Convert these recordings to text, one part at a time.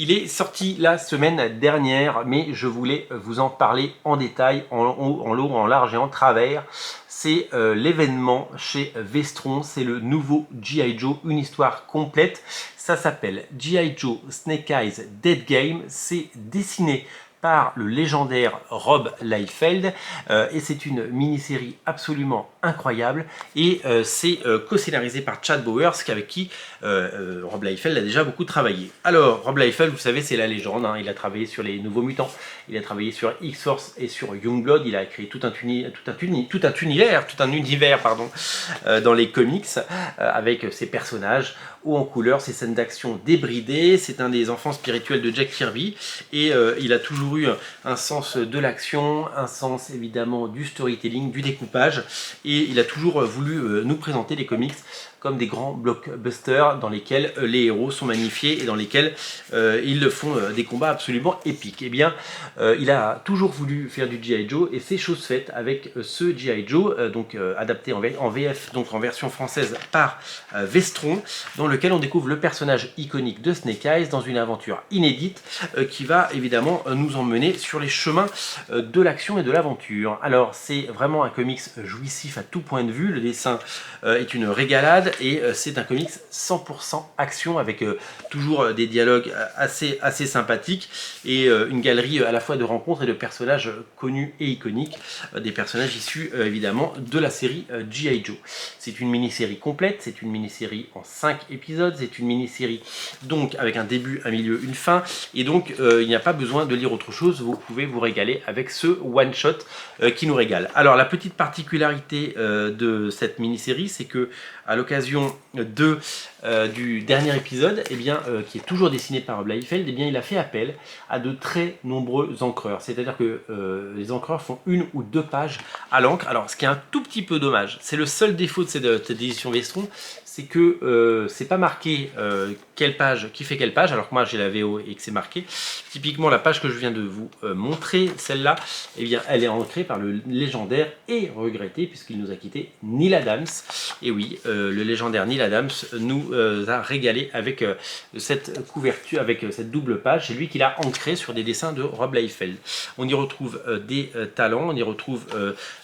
Il est sorti la semaine dernière, mais je voulais vous en parler en détail, en haut, en long, en large et en travers. C'est l'événement chez Vestron, c'est le nouveau G.I. Joe, une histoire complète. Ça s'appelle G.I. Joe Snake Eyes Dead Game, c'est dessiné par le légendaire Rob Liefeld et c'est une mini-série absolument incroyable et c'est co-scénarisé par Chad Bowers avec qui Rob Liefeld a déjà beaucoup travaillé. Alors Rob Liefeld, vous savez, c'est la légende, hein. Il a travaillé sur les Nouveaux Mutants, il a travaillé sur X-Force et sur Youngblood, il a créé tout un univers dans les comics avec ses personnages haut en couleur, ses scènes d'action débridées. C'est un des enfants spirituels de Jack Kirby et il a toujours eu un sens de l'action, un sens évidemment du storytelling, du découpage, et il a toujours voulu nous présenter les comics comme des grands blockbusters dans lesquels les héros sont magnifiés et dans lesquels ils font des combats absolument épiques. Et bien, il a toujours voulu faire du G.I. Joe et c'est chose faite avec ce G.I. Joe, adapté en VF, donc en version française par Vestron, dans lequel on découvre le personnage iconique de Snake Eyes dans une aventure inédite qui va évidemment nous emmener sur les chemins de l'action et de l'aventure. Alors, c'est vraiment un comics jouissif à tout point de vue, le dessin est une régalade, et c'est un comics 100% action avec toujours des dialogues assez sympathiques et une galerie à la fois de rencontres et de personnages connus et iconiques, des personnages issus évidemment de la série G.I. Joe. C'est une mini-série complète, c'est une mini-série en 5 épisodes, c'est une mini-série donc avec un début, un milieu, une fin, et donc il n'y a pas besoin de lire autre chose, vous pouvez vous régaler avec ce one-shot qui nous régale. Alors la petite particularité de cette mini-série, c'est que à l'occasion du dernier épisode, qui est toujours dessiné par Rob Liefeld, il a fait appel à de très nombreux encreurs. C'est-à-dire que les encreurs font 1 ou 2 pages à l'encre. Alors, ce qui est un tout petit peu dommage, c'est le seul défaut de cette édition Vestron, c'est que c'est pas marqué quelle page, qui fait quelle page, alors que moi j'ai la VO et que c'est marqué. Typiquement, la page que je viens de vous montrer, celle-là, elle est ancrée par le légendaire et regretté, puisqu'il nous a quitté, Neal Adams. Et oui, le légendaire Neal Adams nous a régalé avec cette couverture, avec cette double page. C'est lui qui l'a ancré sur des dessins de Rob Liefeld. On y retrouve des talents, on y retrouve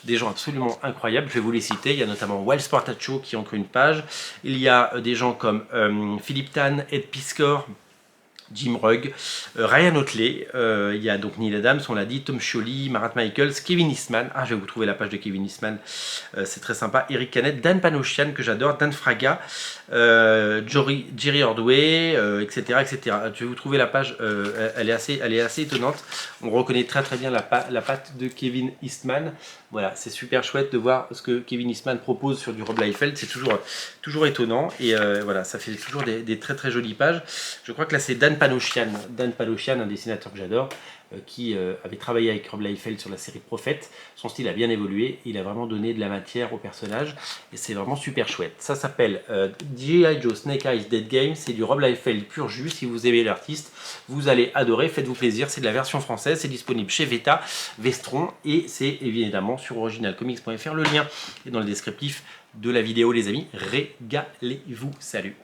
des gens absolument incroyables. Je vais vous les citer. Il y a notamment Wal Sportacho qui ancre une page. Il y a des gens comme Philippe Tan, Ed Piskor, Jim Rugg, Ryan Otley, il y a donc Neal Adams, on l'a dit, Tom Scioli, Marat Michaels, Kevin Eastman, je vais vous trouver la page de Kevin Eastman, c'est très sympa, Eric Canet, Dan Panosian que j'adore, Dan Fraga, Jerry Ordway, etc., etc. Je vais vous trouver la page, elle est assez étonnante, on reconnaît très bien la patte de Kevin Eastman. Voilà, c'est super chouette de voir ce que Kevin Eastman propose sur du Rob Liefeld, c'est toujours étonnant, et voilà, ça fait toujours des très jolies pages. Je crois que là c'est Dan Panosian, un dessinateur que j'adore, qui avait travaillé avec Rob Liefeld sur la série Prophète. Son style a bien évolué, il a vraiment donné de la matière au personnage, et c'est vraiment super chouette. Ça s'appelle G.I. Joe Snake Eyes Dead Game, c'est du Rob Liefeld pur jus. Si vous aimez l'artiste, vous allez adorer, faites-vous plaisir, c'est de la version française, c'est disponible chez Veta, Vestron, et c'est évidemment sur originalcomics.fr, le lien est dans le descriptif de la vidéo les amis, régalez-vous, salut.